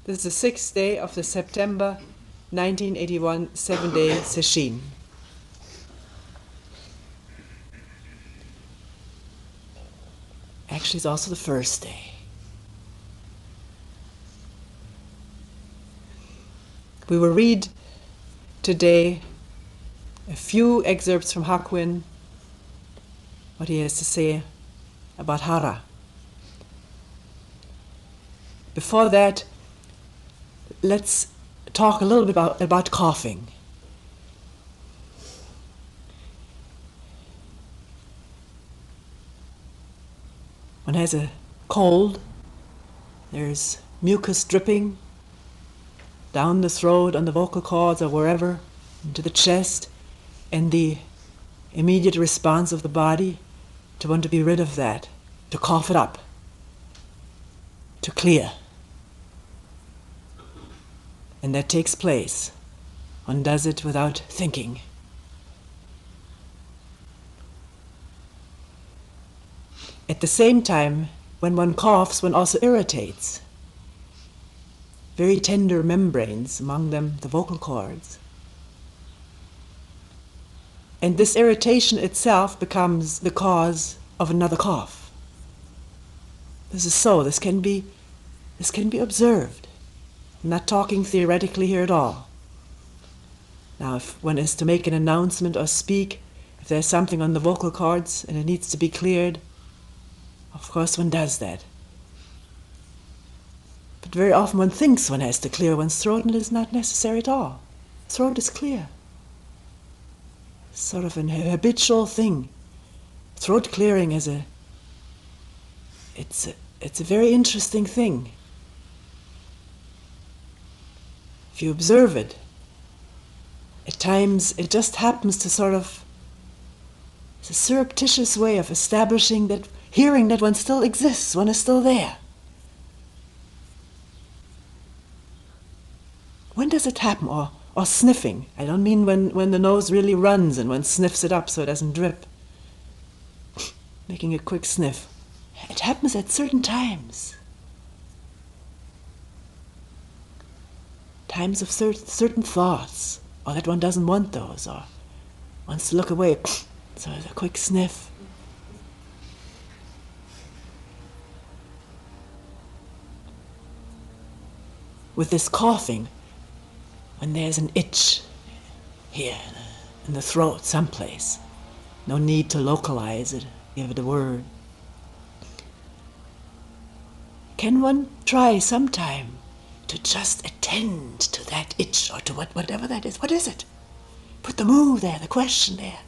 This is the 6th day of the September 1981 7-day sesshin. Actually, it's also the first day. We will read today a few excerpts from Hakuin, what he has to say about hara. Before that, let's talk a little bit about coughing. One has a cold, there's mucus dripping down the throat, on the vocal cords or wherever, into the chest, and the immediate response of the body to want to be rid of that, to cough it up, to clear. And that takes place. One does it without thinking. At the same time, when one coughs, one also irritates very tender membranes, among them the vocal cords. And this irritation itself becomes the cause of another cough. This is so. This can be observed. I'm not talking theoretically here at all. Now, if one is to make an announcement or speak, if there's something on the vocal cords and it needs to be cleared, of course one does that. But very often one thinks one has to clear one's throat, and it is not necessary at all. The throat is clear. It's sort of an habitual thing. Throat clearing is it's a very interesting thing. If you observe it, at times it just happens to sort of, it's a surreptitious way of establishing that, hearing that one still exists, one is still there. When does it happen? Or sniffing. I don't mean when the nose really runs and one sniffs it up so it doesn't drip. Making a quick sniff. It happens at certain times. Times of certain thoughts, or that one doesn't want those, or wants to look away, so there's a quick sniff. With this coughing, when there's an itch here in the throat someplace, no need to localize it, give it a word. Can one try sometime to just attend to that itch, or to whatever that is? What is it? Put the move there, the question there.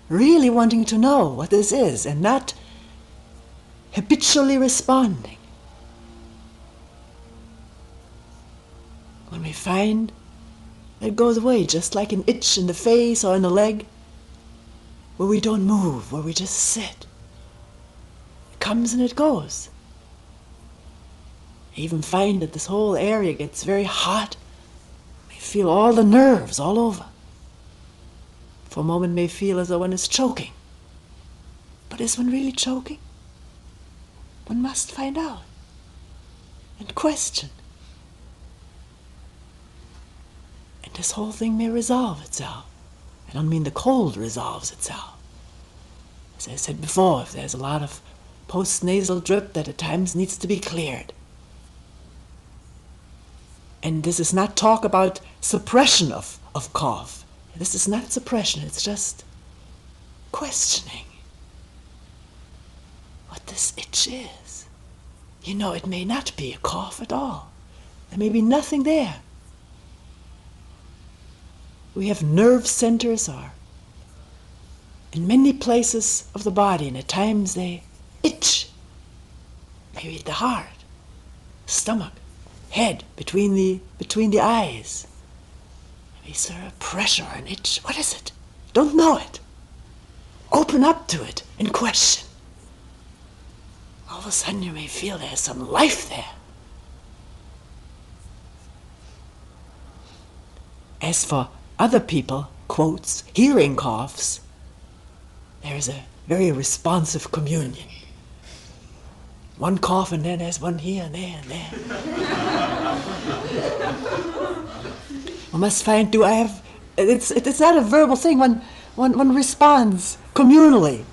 Really wanting to know what this is, and not habitually responding. When we find it goes away, just like an itch in the face or in the leg, where we don't move, where we just sit. It comes and it goes. I even find that this whole area gets very hot. I feel all the nerves all over. For a moment may feel as though one is choking. But is one really choking? One must find out and question. And this whole thing may resolve itself. I don't mean the cold resolves itself. As I said before, if there's a lot of post-nasal drip that at times needs to be cleared. And this is not talk about suppression of cough. This is not suppression, it's just questioning what this itch is. You know, it may not be a cough at all. There may be nothing there. We have nerve centers or in many places of the body, and at times they itch. Maybe the heart, stomach, head, between the eyes. Maybe sort of pressure or an itch. What is it? Don't know it. Open up to it and question. All of a sudden you may feel there's some life there. As for other people, quotes, hearing coughs, there is a very responsive communion. one cough and then there's one here and there and there. One must find, do I have, it's not a verbal thing, one responds communally.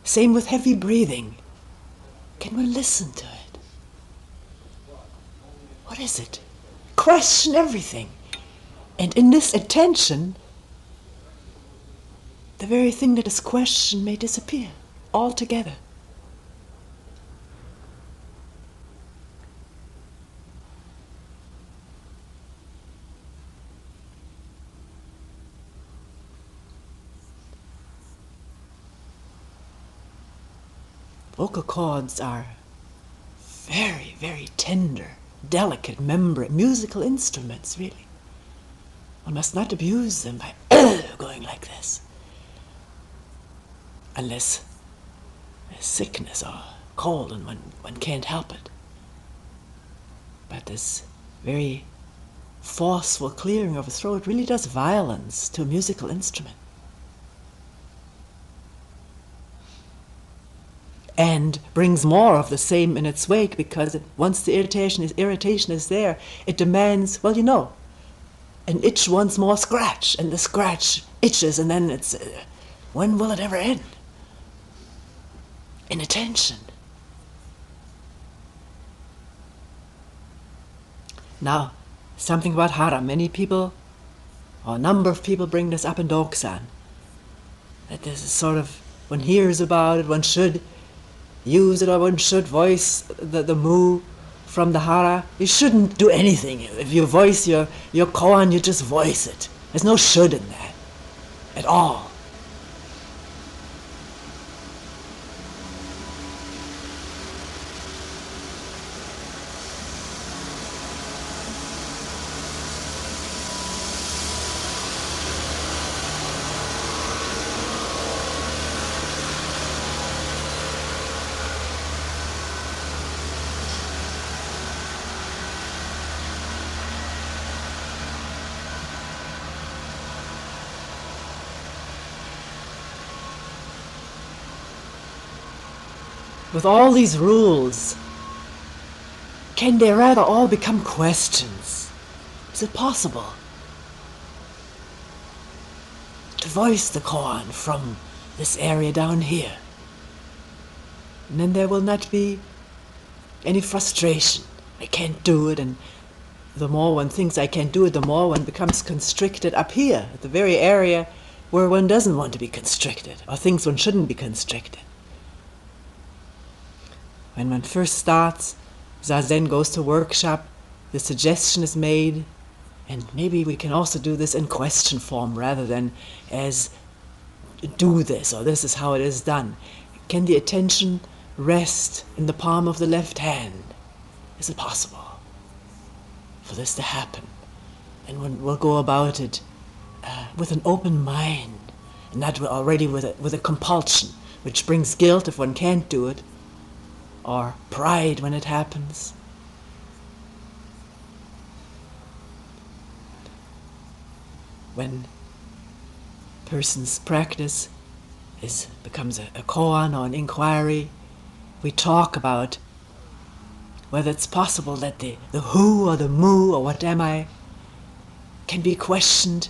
Same with heavy breathing. Can one listen to it? What is it? Question everything. And in this attention, the very thing that is questioned may disappear altogether. Vocal cords are very, very tender, delicate musical instruments, really. One must not abuse them by going like this, unless there's sickness or cold and one can't help it. But this very forceful clearing of the throat really does violence to a musical instrument. And brings more of the same in its wake, because once the irritation is there, it demands, an itch wants more scratch, and the scratch itches, and then it's, when will it ever end? Inattention. Now, something about hara. Many people, or a number of people, bring this up in Doksan. That this is sort of, one hears about it, one should use it, or one should voice the mu from the hara. You shouldn't do anything. If you voice your koan, you just voice it. There's no should in that at all. With all these rules, can they rather all become questions? Is it possible to voice the koan from this area down here? And then there will not be any frustration. I can't do it, and the more one thinks I can't do it, the more one becomes constricted up here, at the very area where one doesn't want to be constricted, or thinks one shouldn't be constricted. When one first starts, Zazen goes to workshop, the suggestion is made, and maybe we can also do this in question form rather than as do this, or this is how it is done. Can the attention rest in the palm of the left hand? Is it possible for this to happen? And one will go about it with an open mind, and not already with a compulsion, which brings guilt if one can't do it, or pride when it happens. When a person's practice becomes a koan or an inquiry, we talk about whether it's possible that the who or the mu or what am I can be questioned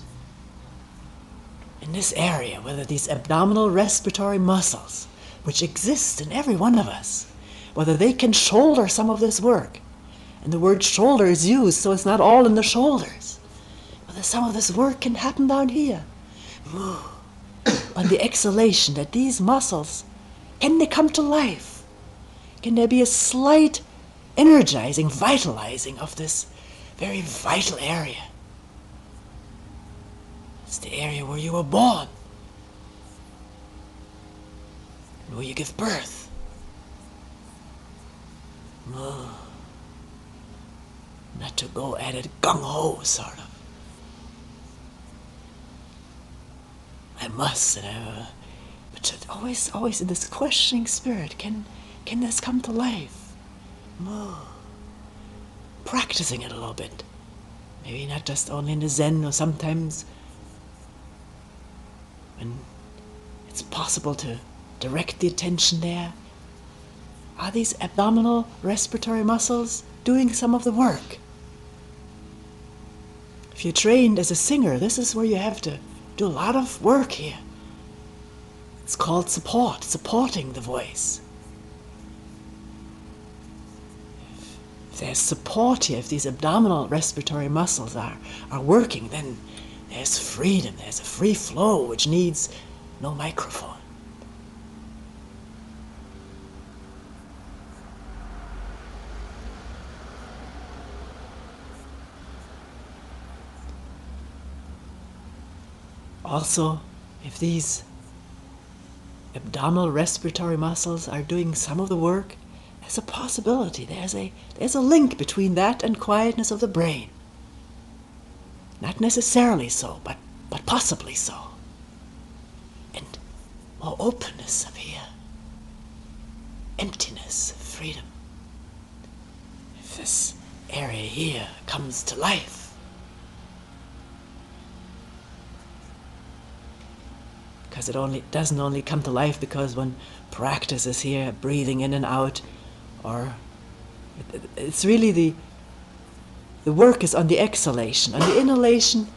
in this area, whether these abdominal respiratory muscles, which exist in every one of us, whether they can shoulder some of this work. And the word shoulder is used, so it's not all in the shoulders. Whether some of this work can happen down here. On the exhalation, that these muscles, can they come to life? Can there be a slight energizing, vitalizing of this very vital area? It's the area where you were born, and where you give birth. Not to go at it gung-ho, sort of. I must, but always in this questioning spirit, can this come to life? Practicing it a little bit, maybe not just only in the Zen, or sometimes when it's possible to direct the attention there. Are these abdominal respiratory muscles doing some of the work? If you're trained as a singer, this is where you have to do a lot of work here. It's called support, supporting the voice. If there's support here, if these abdominal respiratory muscles are working, then there's freedom, there's a free flow which needs no microphone. Also, if these abdominal respiratory muscles are doing some of the work, there's a possibility, there's a link between that and quietness of the brain. Not necessarily so, but possibly so. And more openness up here. Emptiness, freedom. If this area here comes to life, because it doesn't only come to life because one practices here, breathing in and out, or it's really the work is on the exhalation. On the inhalation,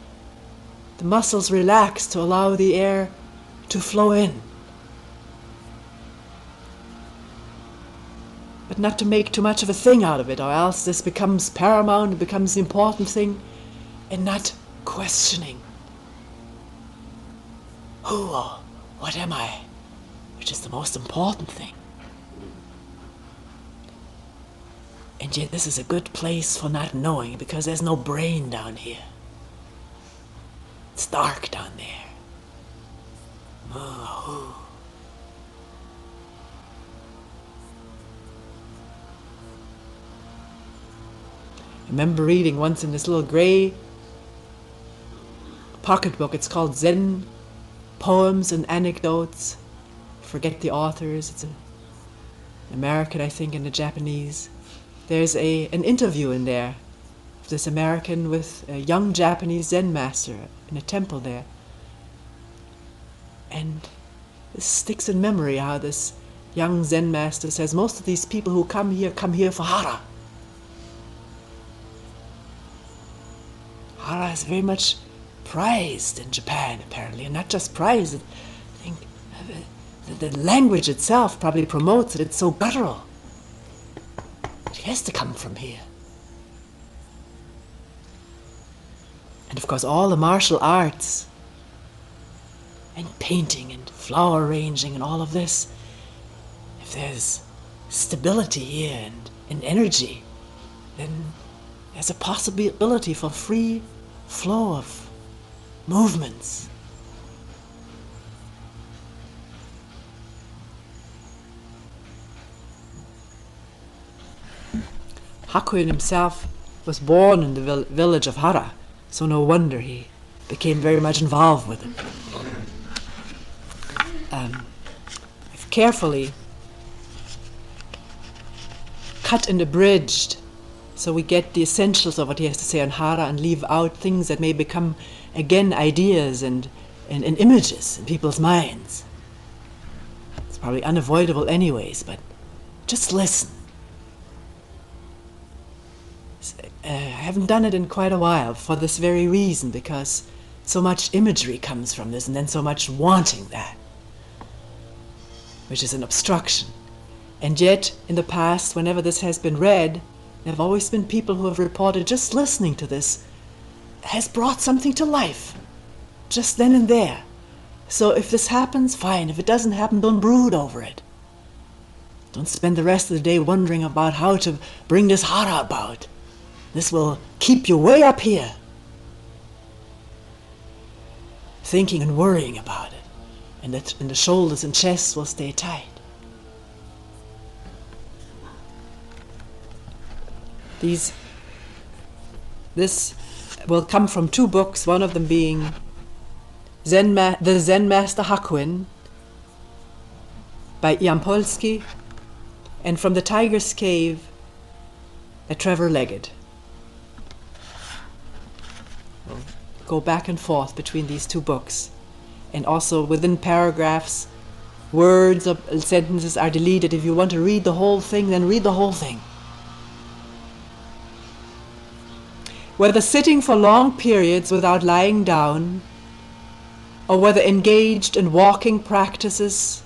the muscles relax to allow the air to flow in. But not to make too much of a thing out of it, or else this becomes paramount, it becomes the important thing, and not questioning. Who or what am I? Which is the most important thing. And yet this is a good place for not knowing, because there's no brain down here. It's dark down there. Oh. I remember reading once in this little gray pocketbook, it's called Zen Poems and Anecdotes. Forget the authors, it's an American, I think, and a Japanese. There's an interview in there of this American with a young Japanese Zen master in a temple there. And this sticks in memory how this young Zen master says, most of these people who come here for hara. Hara is very much prized in Japan, apparently, and not just prized. I think the language itself probably promotes it. It's so guttural. It has to come from here. And of course, all the martial arts and painting and flower arranging and all of this, if there's stability here and energy, then there's a possibility for free flow of movements. Hakuin himself was born in the village of Hara, so no wonder he became very much involved with it. I've carefully cut and abridged so we get the essentials of what he has to say on Hara and leave out things that may become, again, ideas and images in people's minds. It's probably unavoidable anyways, but just listen. I haven't done it in quite a while for this very reason, because so much imagery comes from this and then so much wanting that, which is an obstruction. And yet, in the past, whenever this has been read, there have always been people who have reported just listening to this has brought something to life, just then and there. So if this happens, fine. If it doesn't happen, don't brood over it. Don't spend the rest of the day wondering about how to bring this hara about. This will keep you way up here, thinking and worrying about it, and the shoulders and chest will stay tight. This will come from two books, one of them being The Zen Master Hakuin by Ian Polsky, and From the Tiger's Cave by Trevor Leggett. go back and forth between these two books. And also within paragraphs, words or sentences are deleted. If you want to read the whole thing, then read the whole thing. Whether sitting for long periods without lying down, or whether engaged in walking practices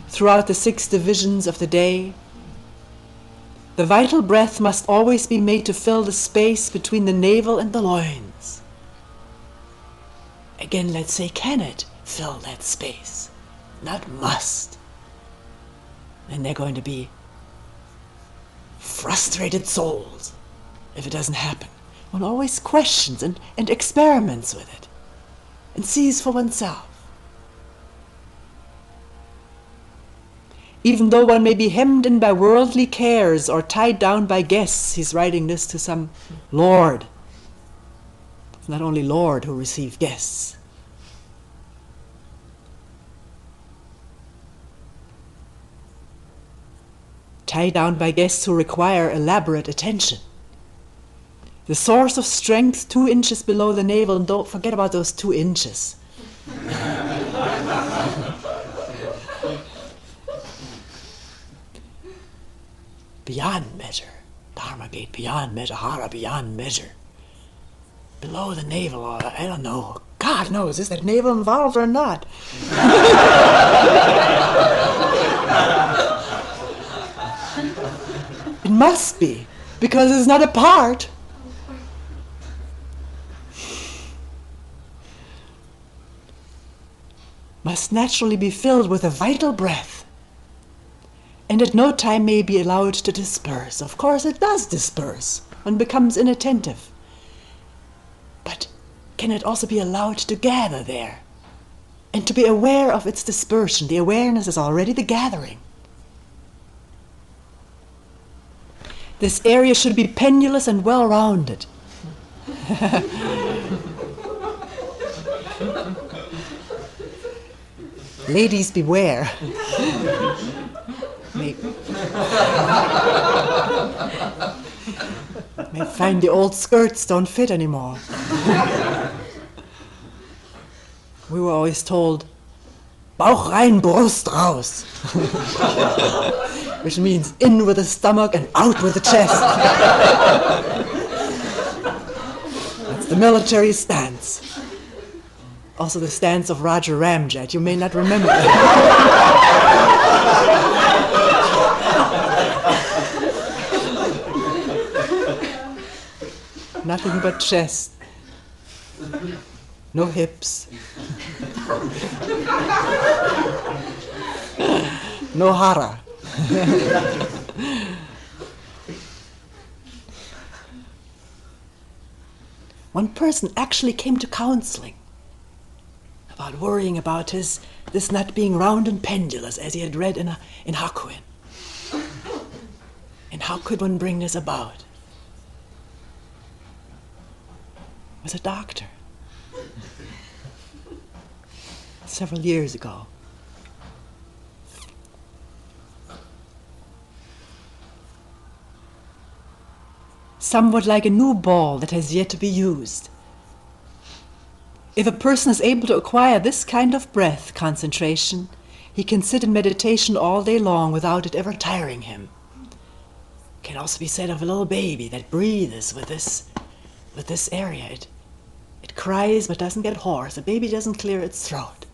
throughout the 6 divisions of the day, the vital breath must always be made to fill the space between the navel and the loins. Again, let's say, can it fill that space? Not must. And they're going to be frustrated souls if it doesn't happen. One always questions and experiments with it and sees for oneself. Even though one may be hemmed in by worldly cares or tied down by guests, he's writing this to some lord. It's not only lord who receive guests. Tied down by guests who require elaborate attention. The source of strength 2 inches below the navel, and don't forget about those 2 inches. Beyond measure. Dharma gate beyond measure. Hara beyond measure. Below the navel, or I don't know. God knows, is that navel involved or not? It must be, because it's not a part. Must naturally be filled with a vital breath, and at no time may be allowed to disperse. Of course it does disperse. One becomes inattentive. But can it also be allowed to gather there, and to be aware of its dispersion? The awareness is already the gathering. This area should be pendulous and well-rounded. Ladies, beware. May find the old skirts don't fit anymore. We were always told, Bauch rein, Brust raus. Which means in with the stomach and out with the chest. That's the military stance. Also the stance of Roger Ramjet. You may not remember that. Nothing but chest. No hips. No hara. One person actually came to counseling about worrying about this not being round and pendulous, as he had read in Hakuin. And how could one bring this about? It was a doctor. Several years ago. Somewhat like a new ball that has yet to be used. If a person is able to acquire this kind of breath concentration, he can sit in meditation all day long without it ever tiring him. It can also be said of a little baby that breathes with this area. It cries but doesn't get hoarse. A baby doesn't clear its throat.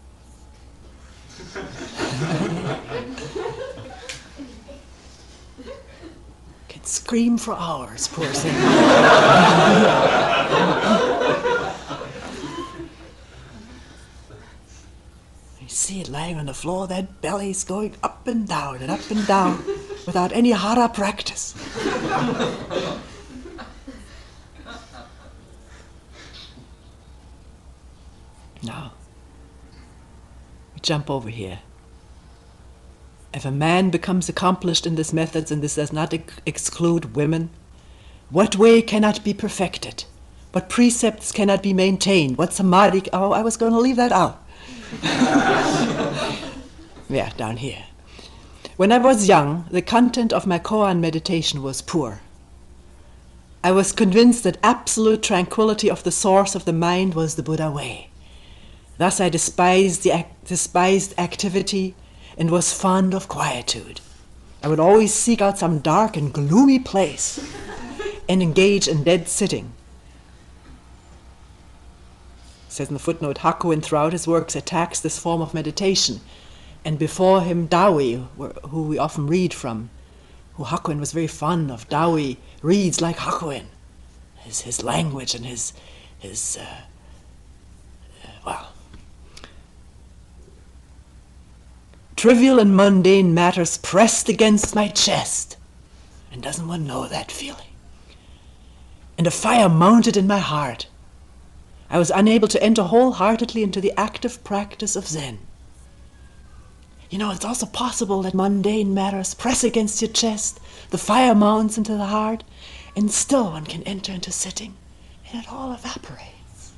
Can scream for hours, poor thing. You see it lying on the floor, that belly's going up and down without any hara practice. Now, we jump over here. If a man becomes accomplished in these methods, and this does not exclude women, what way cannot be perfected? What precepts cannot be maintained? What samadhi? Oh, I was going to leave that out. Yeah, down here. When I was young, the content of my koan meditation was poor. I was convinced that absolute tranquility of the source of the mind was the Buddha way. Thus I despised activity and was fond of quietude. I would always seek out some dark and gloomy place and engage in dead sitting. It says in the footnote, Hakuin throughout his works attacks this form of meditation. And before him, Dawi, who we often read from, who Hakuin was very fond of. Dawi reads like Hakuin. His language and his trivial and mundane matters pressed against my chest. And doesn't one know that feeling? And a fire mounted in my heart. I was unable to enter wholeheartedly into the active practice of Zen. You know, it's also possible that mundane matters press against your chest, the fire mounts into the heart, and still one can enter into sitting, and it all evaporates.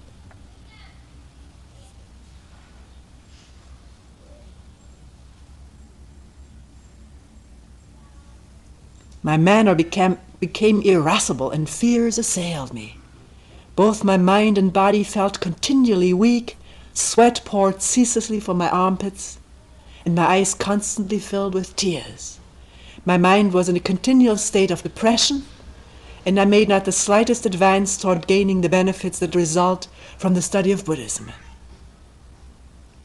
My manner became irascible, and fears assailed me. Both my mind and body felt continually weak, sweat poured ceaselessly from my armpits, and my eyes constantly filled with tears. My mind was in a continual state of depression, and I made not the slightest advance toward gaining the benefits that result from the study of Buddhism.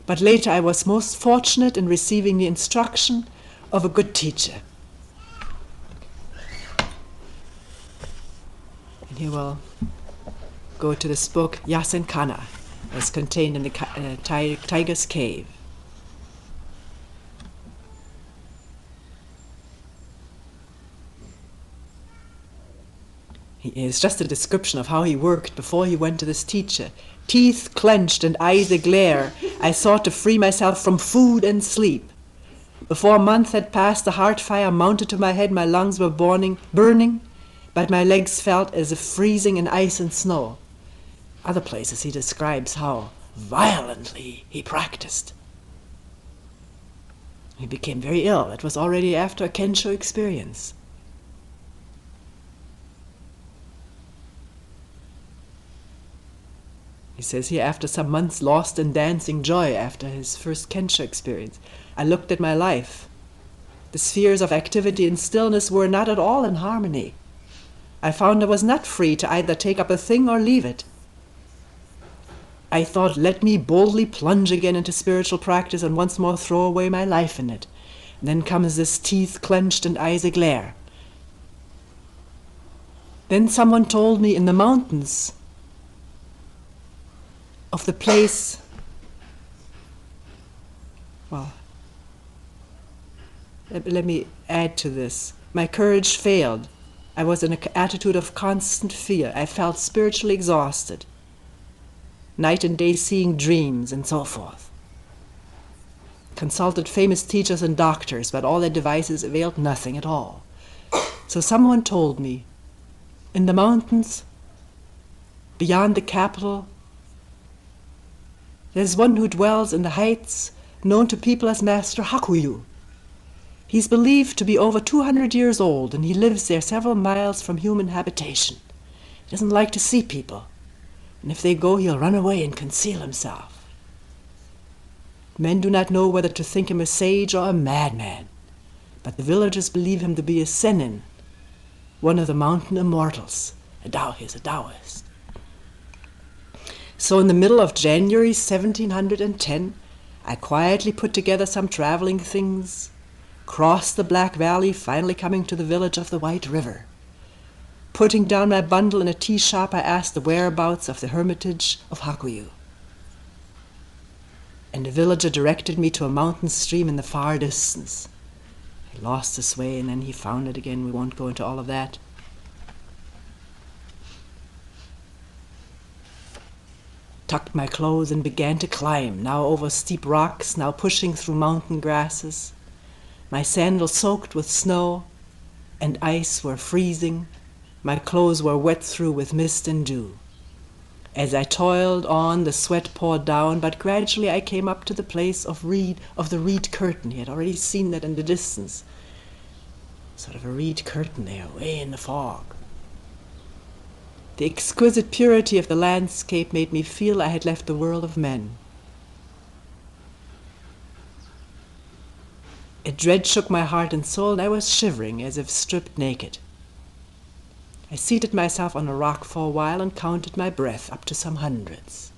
But later I was most fortunate in receiving the instruction of a good teacher. And here we'll go to this book, Yasen Kana, as contained in the Tiger's Cave. It's just a description of how he worked before he went to this teacher. Teeth clenched and eyes aglare, I sought to free myself from food and sleep. Before a month had passed, the heart fire mounted to my head, my lungs were burning, but my legs felt as if freezing in ice and snow. Other places he describes how violently he practiced. He became very ill. It was already after a Kensho experience. He says here, after some months lost in dancing joy after his first Kensho experience, I looked at my life. The spheres of activity and stillness were not at all in harmony. I found I was not free to either take up a thing or leave it. I thought, let me boldly plunge again into spiritual practice and once more throw away my life in it. And then comes this teeth clenched and eyes aglare. Then someone told me in the mountains of the place, let me add to this. My courage failed. I was in an attitude of constant fear. I felt spiritually exhausted. Night and day seeing dreams and so forth. Consulted famous teachers and doctors, but all their devices availed nothing at all. So someone told me, in the mountains, beyond the capital, there's one who dwells in the heights, known to people as Master Hakuyu. He's believed to be over 200 years old, and he lives there several miles from human habitation. He doesn't like to see people, and if they go, he'll run away and conceal himself. Men do not know whether to think him a sage or a madman, but the villagers believe him to be a Sennin, one of the mountain immortals. He's a Taoist. So in the middle of January 1710, I quietly put together some traveling things, crossed the Black Valley, finally coming to the village of the White River. Putting down my bundle in a tea shop, I asked the whereabouts of the hermitage of Hakuyu. And the villager directed me to a mountain stream in the far distance. I lost his way, and then he found it again. We won't go into all of that. Tucked my clothes and began to climb, now over steep rocks, now pushing through mountain grasses. My sandals soaked with snow and ice were freezing. My clothes were wet through with mist and dew. As I toiled on, the sweat poured down, but gradually I came up to the place of the reed curtain. He had already seen that in the distance. Sort of a reed curtain there, way in the fog. The exquisite purity of the landscape made me feel I had left the world of men. A dread shook my heart and soul, and I was shivering as if stripped naked. I seated myself on a rock for a while and counted my breath up to some hundreds.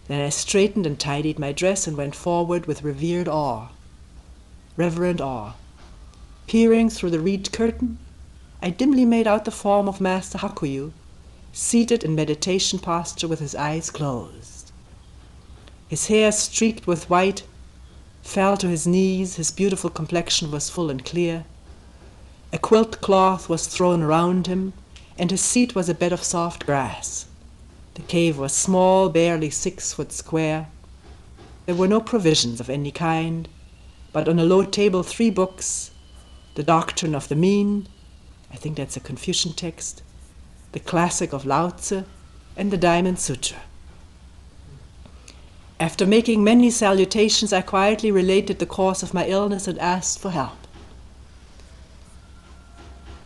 Then I straightened and tidied my dress and went forward with reverent awe. Peering through the reed curtain, I dimly made out the form of Master Hakuyu, seated in meditation posture with his eyes closed. His hair, streaked with white, fell to his knees. His beautiful complexion was full and clear. A quilt cloth was thrown around him, and his seat was a bed of soft grass. The cave was small, barely 6 foot square. There were no provisions of any kind, but on a low table 3 books, the Doctrine of the Mean, I think that's a Confucian text, the Classic of Lao Tzu, and the Diamond Sutra. After making many salutations, I quietly related the cause of my illness and asked for help.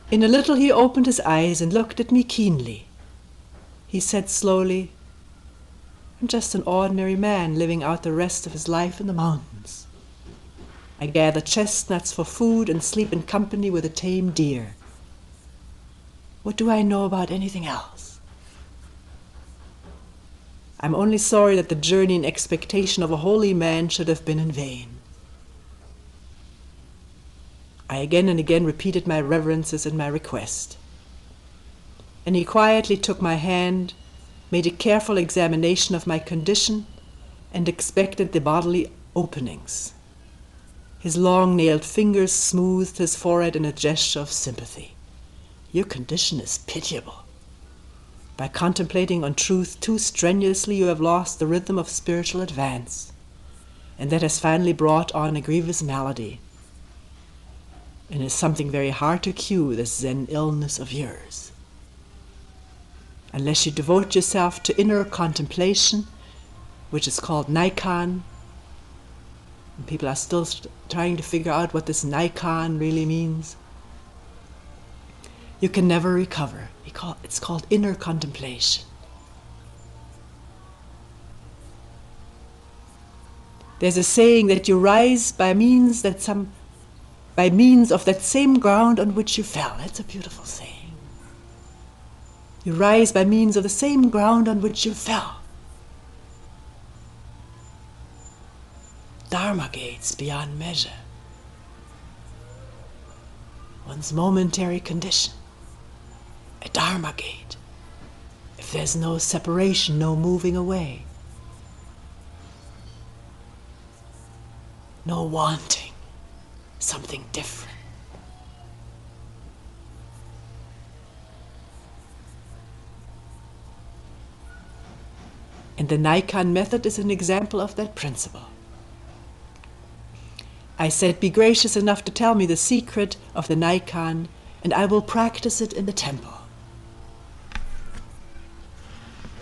In a little he opened his eyes and looked at me keenly. He said slowly, "I'm just an ordinary man living out the rest of his life in the mountains. I gather chestnuts for food and sleep in company with a tame deer. What do I know about anything else? I'm only sorry that the journey in expectation of a holy man should have been in vain." I again and again repeated my reverences and my request. And he quietly took my hand, made a careful examination of my condition, and inspected the bodily openings. His long-nailed fingers smoothed his forehead in a gesture of sympathy. "Your condition is pitiable. By contemplating on truth too strenuously, you have lost the rhythm of spiritual advance, and that has finally brought on a grievous malady. And it's something very hard to cure, this Zen illness of yours. Unless you devote yourself to inner contemplation, which is called Naikan, and people are still trying to figure out what this Naikan really means, you can never recover. It's called inner contemplation. There's a saying that you rise by means of that same ground on which you fell. That's a beautiful saying. You rise by means of the same ground on which you fell. Dharma gates beyond measure. One's momentary condition. A Dharma gate. If there's no separation, no moving away, no wanting something different. And the Naikan method is an example of that principle. I said, "Be gracious enough to tell me the secret of the Naikan, and I will practice it in the temple."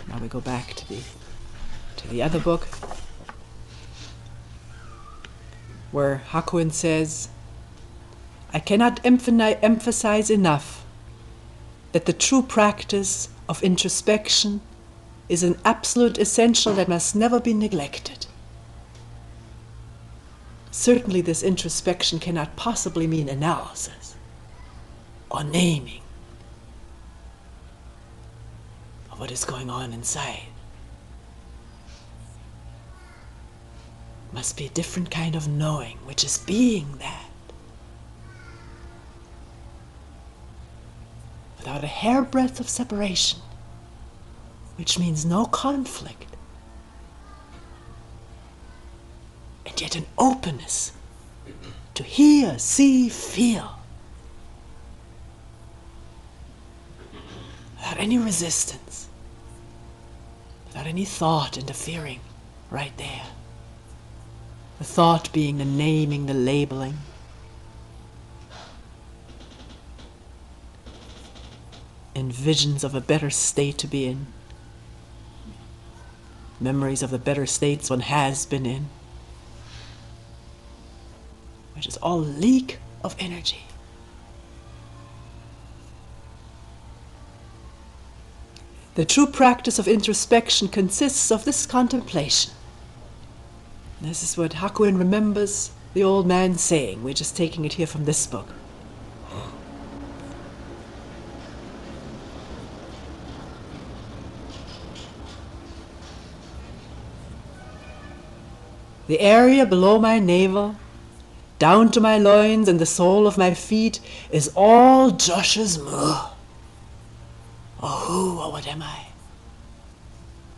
Now we go back to the other book, where Hakuin says, "I cannot emphasize enough that the true practice of introspection is an absolute essential that must never be neglected. Certainly this introspection cannot possibly mean analysis or naming of what is going on inside. It must be a different kind of knowing, which is being that, without a hairbreadth of separation, which means no conflict, and yet an openness to hear, see, feel, without any resistance, without any thought interfering right there. The thought being the naming, the labeling. And visions of a better state to be in. Memories of the better states one has been in. Which is all leak of energy. The true practice of introspection consists of this contemplation. This is what Hakuin remembers the old man saying. We're just taking it here from this book. The area below my navel, down to my loins and the sole of my feet, is all Josh's mu. Or who or what am I?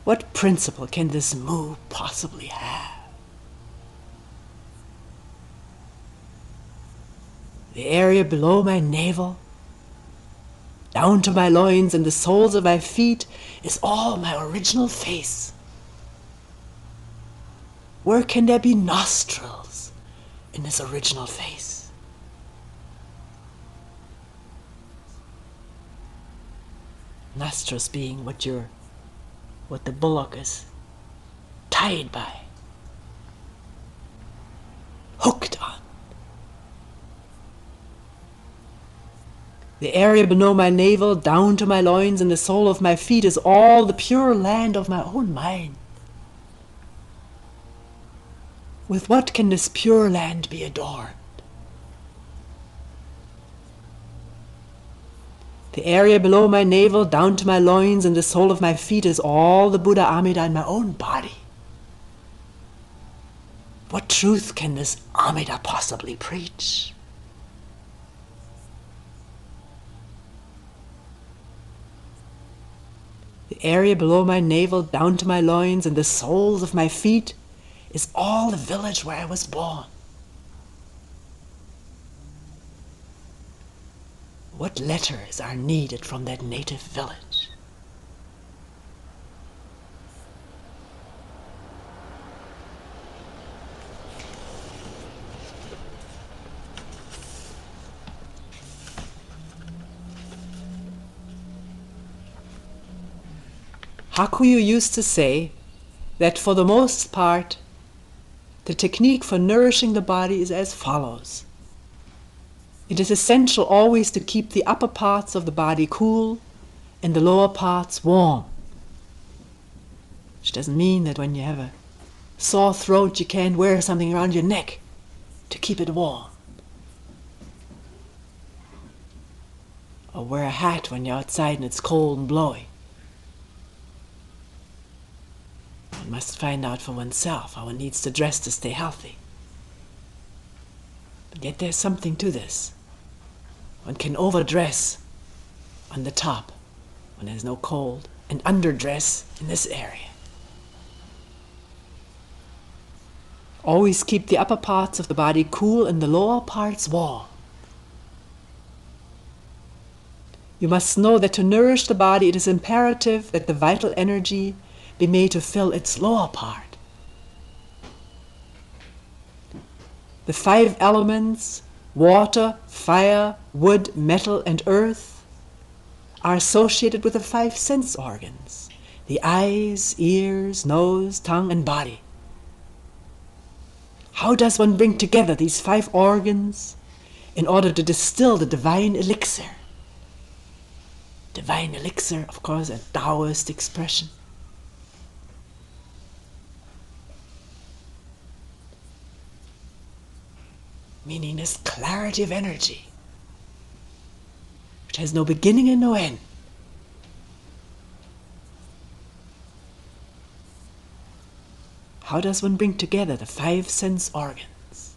What principle can this mu possibly have? The area below my navel, down to my loins and the soles of my feet, is all my original face. Where can there be nostrils in this original face? Nostrils being what the bullock is tied by, hooked on. The area below my navel, down to my loins, and the sole of my feet is all the pure land of my own mind. With what can this pure land be adorned? The area below my navel, down to my loins, and the sole of my feet is all the Buddha Amida in my own body. What truth can this Amida possibly preach? The area below my navel, down to my loins, and the soles of my feet is all the village where I was born. What letters are needed from that native village? Hakuyu used to say that for the most part, the technique for nourishing the body is as follows. It is essential always to keep the upper parts of the body cool and the lower parts warm. Which doesn't mean that when you have a sore throat you can't wear something around your neck to keep it warm. Or wear a hat when you're outside and it's cold and blowy. One must find out for oneself how one needs to dress to stay healthy. But yet there's something to this. One can overdress on the top when there's no cold and underdress in this area. Always keep the upper parts of the body cool and the lower parts warm. You must know that to nourish the body it is imperative that the vital energy be made to fill its lower part. The 5 elements, water, fire, wood, metal, and earth, are associated with the 5 sense organs, the eyes, ears, nose, tongue, and body. How does one bring together these 5 organs in order to distill the divine elixir? Divine elixir, of course, a Taoist expression. Meaning this clarity of energy, which has no beginning and no end. How does one bring together the 5 sense organs?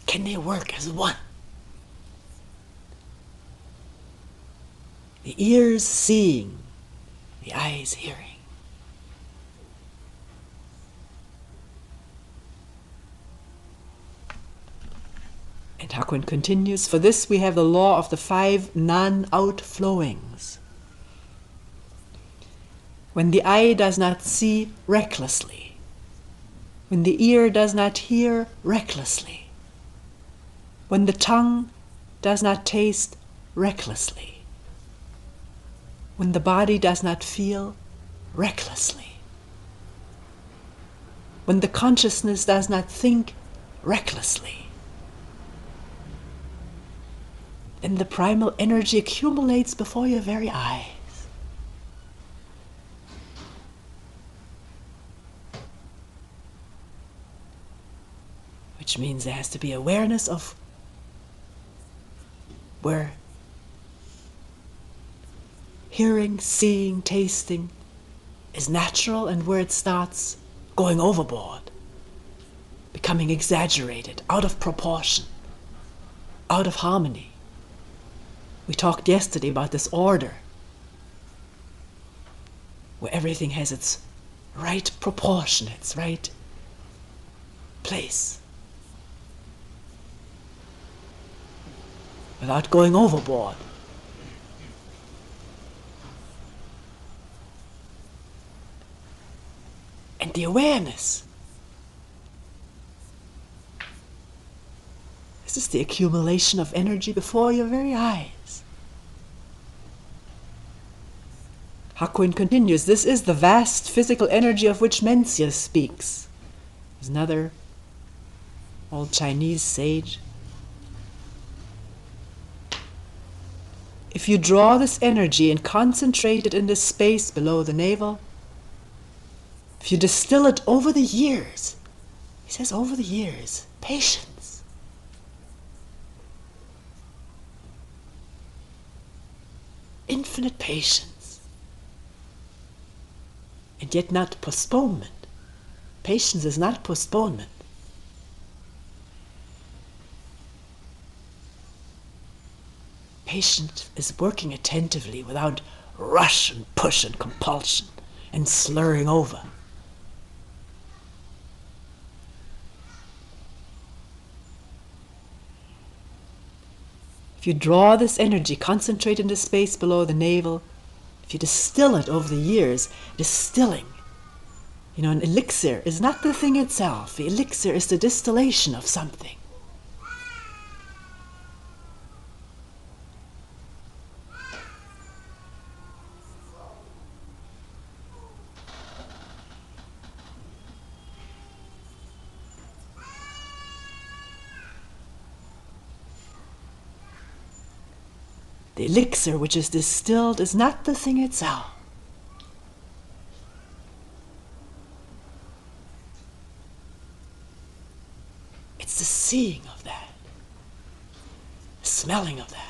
Can they work as one? The ears seeing, the eyes hearing. And Hakuin continues, for this we have the law of the 5 non-outflowings. When the eye does not see recklessly, when the ear does not hear recklessly, when the tongue does not taste recklessly, when the body does not feel recklessly, when the consciousness does not think recklessly, then the primal energy accumulates before your very eyes. which means there has to be awareness of where hearing, seeing, tasting is natural and where it starts going overboard, becoming exaggerated, out of proportion, out of harmony. We talked yesterday about this order, where everything has its right proportion, its right place, without going overboard. And the awareness, this is the accumulation of energy before your very eyes. Hakuin continues, this is the vast physical energy of which Mencius speaks. There's another old Chinese sage. If you draw this energy and concentrate it in the space below the navel, if you distill it over the years, he says over the years, patience. Infinite patience. And yet not postponement. Patience is not postponement. Patience is working attentively without rush and push and compulsion and slurring over. If you draw this energy, concentrate in the space below the navel, if you distill it over the years, distilling, an elixir is not the thing itself. The elixir is the distillation of something. The elixir which is distilled is not the thing itself. It's the seeing of that, the smelling of that.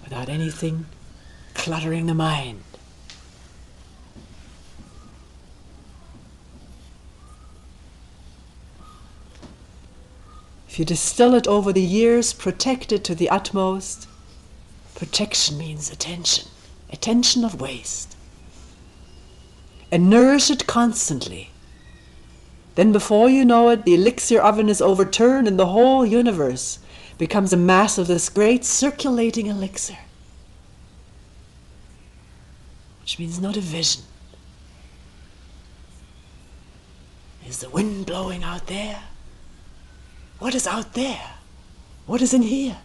Without anything cluttering the mind. If you distill it over the years, protect it to the utmost. Protection means attention, attention of waste. And nourish it constantly. Then before you know it, the elixir oven is overturned and the whole universe becomes a mass of this great circulating elixir. Which means no division. Is the wind blowing out there? What is out there? What is in here?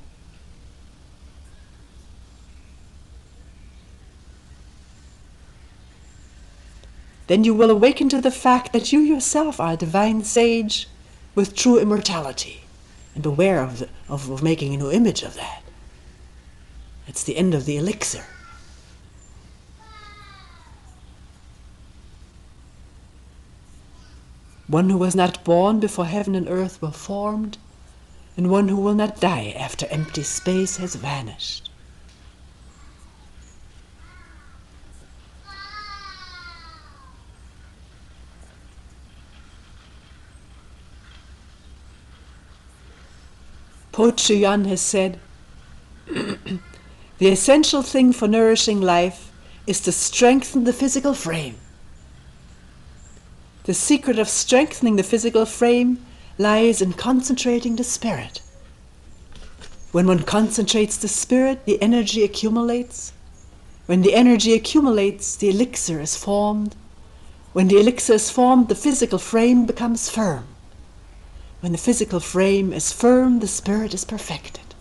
Then you will awaken to the fact that you yourself are a divine sage with true immortality, and beware of making a new image of that. It's the end of the elixir. One who was not born before heaven and earth were formed, and one who will not die after empty space has vanished. Po Chu-yan has said, the essential thing for nourishing life is to strengthen the physical frame. The secret of strengthening the physical frame lies in concentrating the spirit. When one concentrates the spirit, the energy accumulates. When the energy accumulates, the elixir is formed. When the elixir is formed, the physical frame becomes firm. When the physical frame is firm, the spirit is perfected.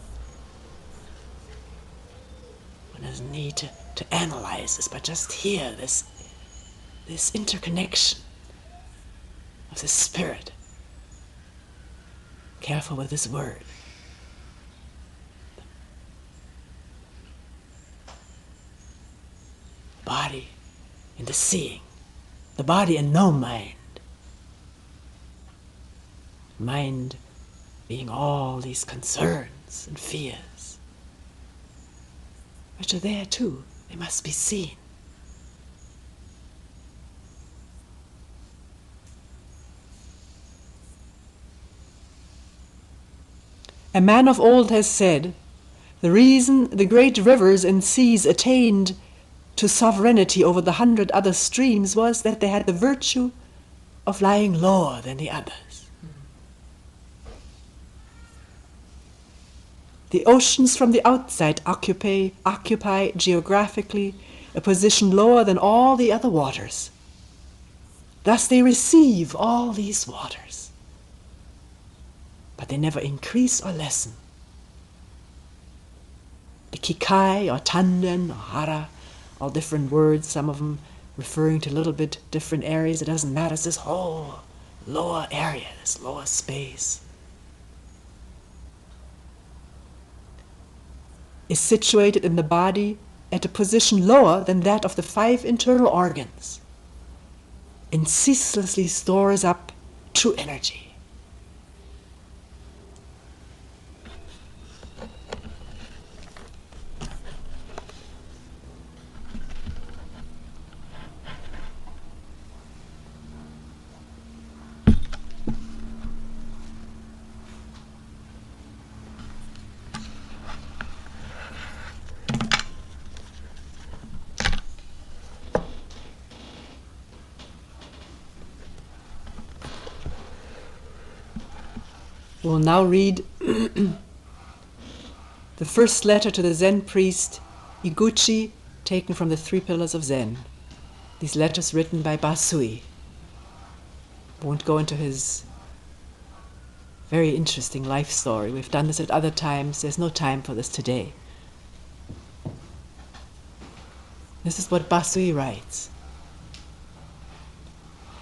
One doesn't need to analyze this, but just hear this interconnection was his spirit. Careful with this word. Body in the seeing. The body and no mind. Mind being all these concerns and fears, which are there too. They must be seen. A man of old has said, the reason the great rivers and seas attained to sovereignty over the 100 other streams was that they had the virtue of lying lower than the others. The oceans from the outside occupy geographically a position lower than all the other waters. Thus they receive all these waters, but they never increase or lessen. The Kikai or Tanden or Hara, all different words, some of them referring to a little bit different areas. It doesn't matter, it's this whole lower area, this lower space, is situated in the body at a position lower than that of the 5 internal organs, and ceaselessly stores up true energy. We'll now read the first letter to the Zen priest Iguchi, taken from the 3 Pillars of Zen. These letters written by Basui. Won't go into his very interesting life story. We've done this at other times. There's no time for this today. This is what Basui writes.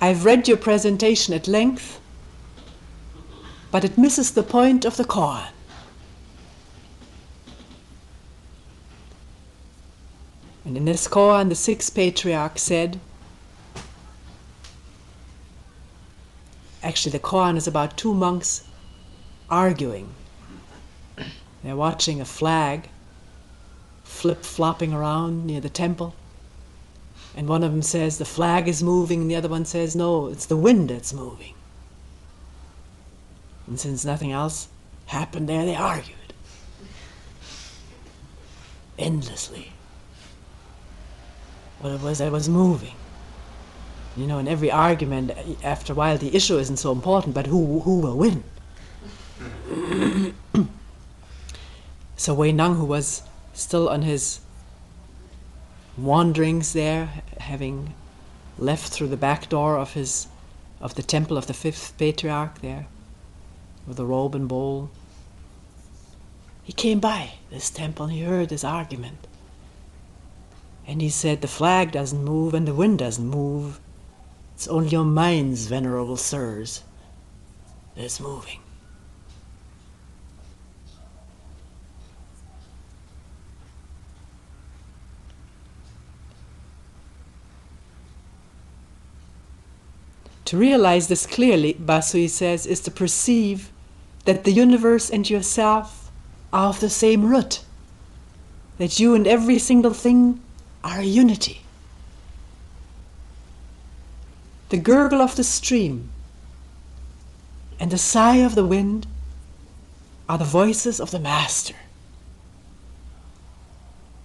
I've read your presentation at length, but it misses the point of the koan. And in this koan, the 6th patriarch said, actually the koan is about 2 monks arguing. They're watching a flag flip-flopping around near the temple. And one of them says, the flag is moving, and the other one says, no, it's the wind that's moving. And since nothing else happened there, they argued endlessly. What it was that was moving. You know, in every argument, after a while, the issue isn't so important, but who will win? So Wei Nang, who was still on his wanderings there, having left through the back door of the temple of the 5th patriarch there, with the robe and bowl, he came by this temple and he heard this argument. And he said, the flag doesn't move and the wind doesn't move. It's only your minds, venerable sirs, that's moving. To realize this clearly, Basui says, is to perceive that the universe and yourself are of the same root, that you and every single thing are a unity. The gurgle of the stream and the sigh of the wind are the voices of the Master.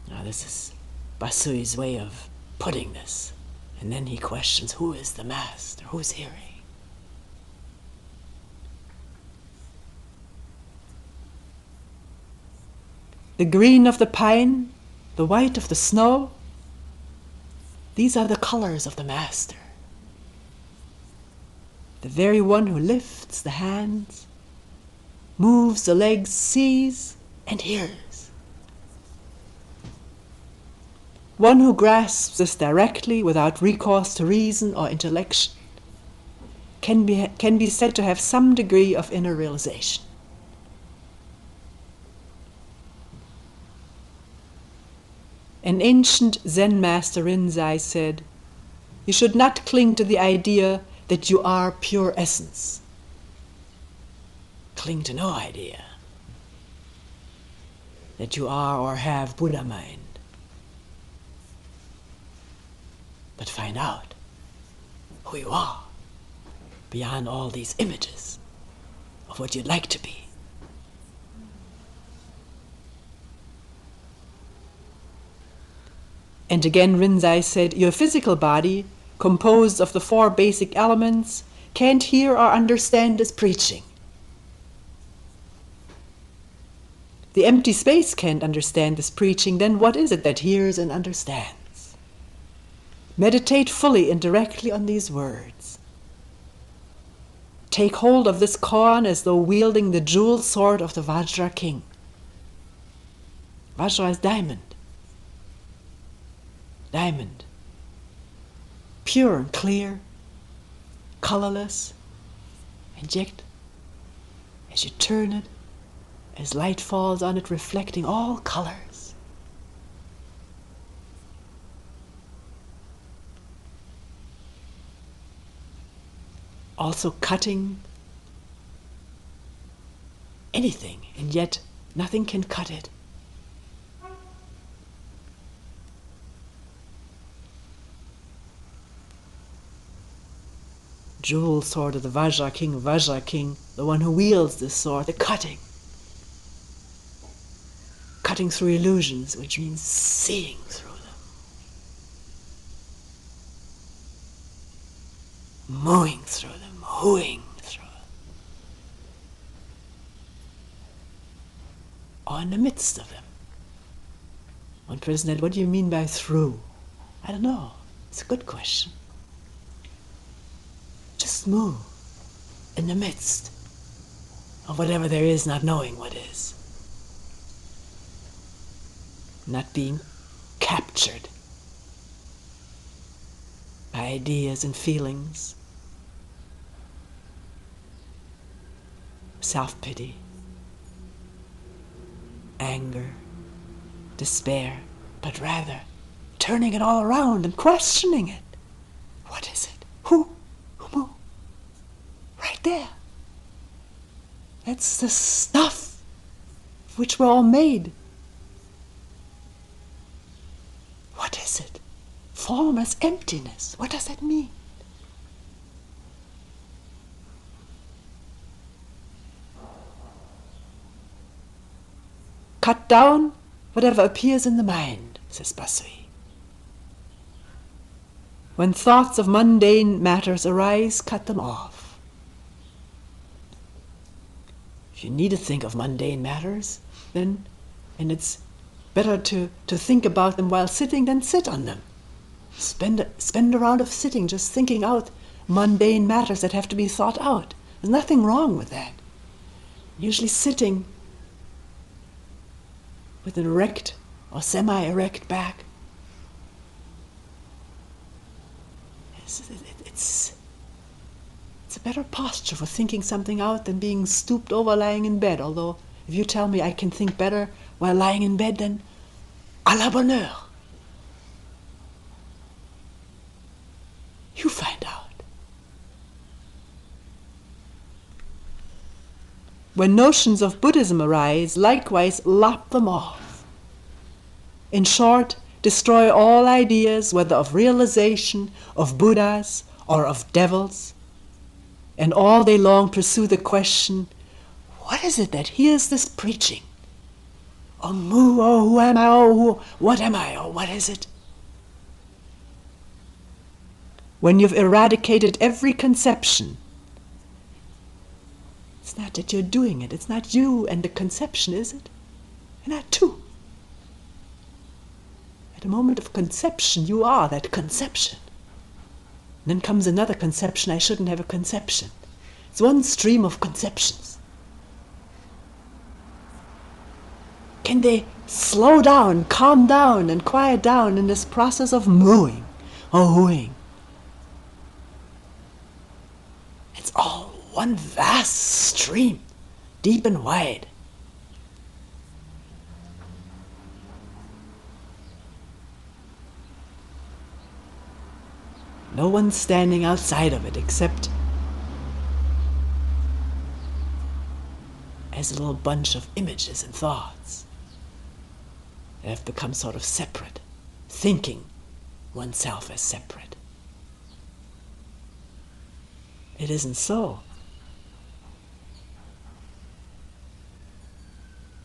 Now this is Basui's way of putting this. And then he questions, who is the Master? Who's hearing? The green of the pine, the white of the snow, these are the colors of the Master. The very one who lifts the hands, moves the legs, sees and hears. One who grasps this directly without recourse to reason or intellection can be said to have some degree of inner realization. An ancient Zen master Rinzai said, "You should not cling to the idea that you are pure essence. Cling to no idea that you are or have Buddha mind. But find out who you are beyond all these images of what you'd like to be." And again Rinzai said, "Your physical body, composed of the 4 basic elements, can't hear or understand this preaching. The empty space can't understand this preaching, then what is it that hears and understands? Meditate fully and directly on these words. Take hold of this koan as though wielding the jeweled sword of the Vajra king." Vajra is diamond. Diamond. Pure and clear, colorless, and yet, as you turn it, as light falls on it, reflecting all colors. Also cutting anything, and yet nothing can cut it. Jewel sword of the Vajra king, the one who wields this sword, the cutting. Cutting through illusions, which means seeing through them. Mowing through them, hooing through them. Or in the midst of them. One person said, "What do you mean by through?" I don't know. It's a good question. Just move in the midst of whatever there is, not knowing what is. Not being captured by ideas and feelings, self-pity, anger, despair, but rather turning it all around and questioning it. What is it? Who? Right there. That's the stuff of which we're all made. What is it? Formless emptiness. What does that mean? Cut down whatever appears in the mind, says Basui. When thoughts of mundane matters arise, cut them off. If you need to think of mundane matters, then, and it's better to think about them while sitting, then sit on them. Spend a round of sitting just thinking out mundane matters that have to be thought out. There's nothing wrong with that. Usually sitting with an erect or semi-erect back, it's a better posture for thinking something out than being stooped over lying in bed. Although, if you tell me I can think better while lying in bed, then à la bonne heure. You find out. When notions of Buddhism arise, likewise lop them off. In short, destroy all ideas, whether of realization, of Buddhas, or of devils, and all day long pursue the question, what is it that hears this preaching? Oh, who am I? Oh, what am I? Oh, what is it? When you've eradicated every conception, it's not that you're doing it. It's not you and the conception, is it? You're not two. At a moment of conception, you are that conception. And then comes another conception, I shouldn't have a conception. It's one stream of conceptions. Can they slow down, calm down, and quiet down in this process of mooing or hooing? one vast stream, deep and wide. No one standing outside of it except as a little bunch of images and thoughts that have become sort of separate, thinking oneself as separate. It isn't so.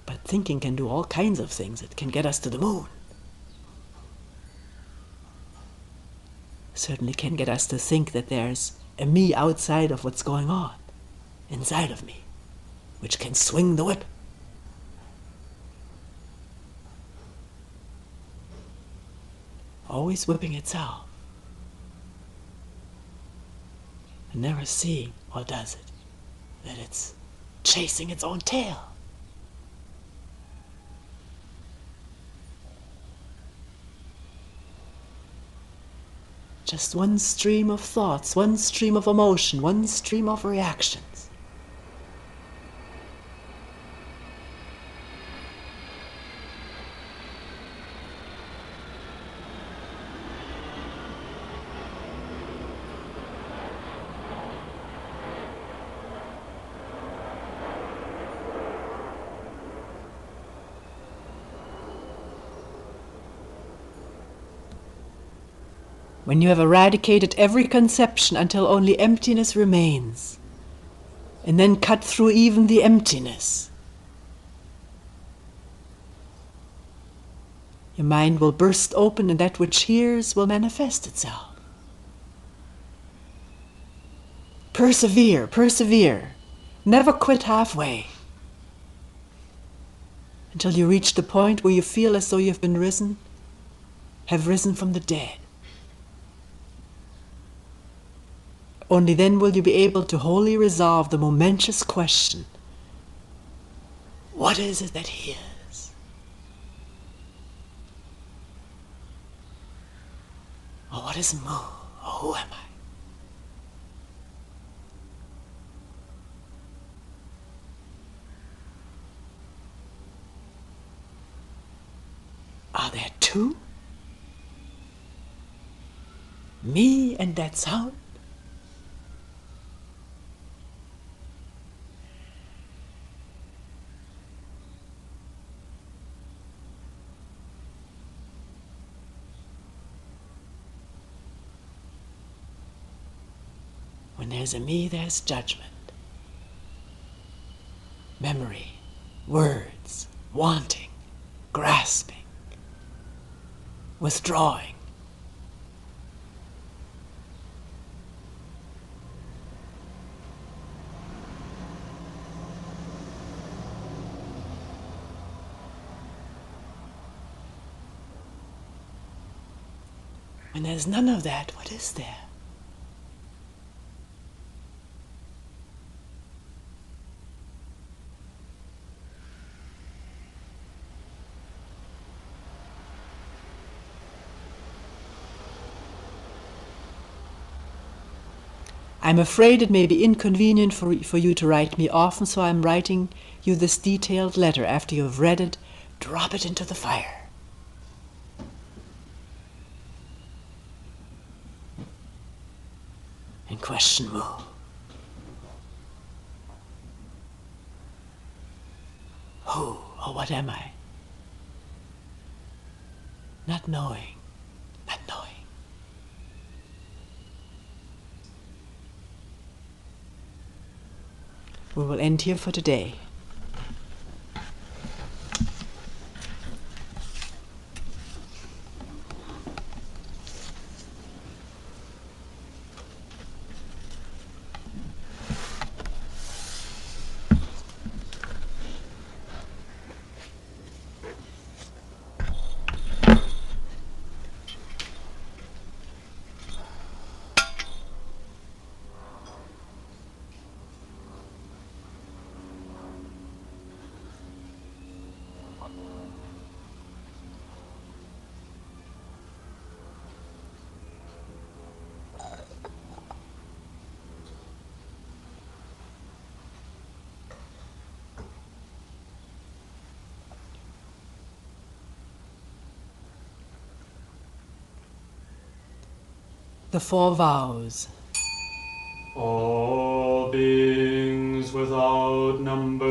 But thinking can do all kinds of things. It can get us to the moon. Certainly can get us to think that there's a me outside of what's going on, inside of me, which can swing the whip. Always whipping itself. And never seeing, or does it, that it's chasing its own tail. Just one stream of thoughts, one stream of emotion, one stream of reactions. When you have eradicated every conception until only emptiness remains, and then cut through even the emptiness, your mind will burst open and that which hears will manifest itself. Persevere, persevere. Never quit halfway until you reach the point where you feel as though you've been risen, have risen from the dead. Only then will you be able to wholly resolve the momentous question, what is it that hears? Or what is moo? Or who am I? Are there two? Me and that sound? When there's a me, there's judgment, memory, words, wanting, grasping, withdrawing. When there's none of that, what is there? I'm afraid it may be inconvenient for you to write me often, so I'm writing you this detailed letter. After you have read it, drop it into the fire. And question Moo. Who or what am I? Not knowing, not knowing. We will end here for today. The four vows. All beings without number.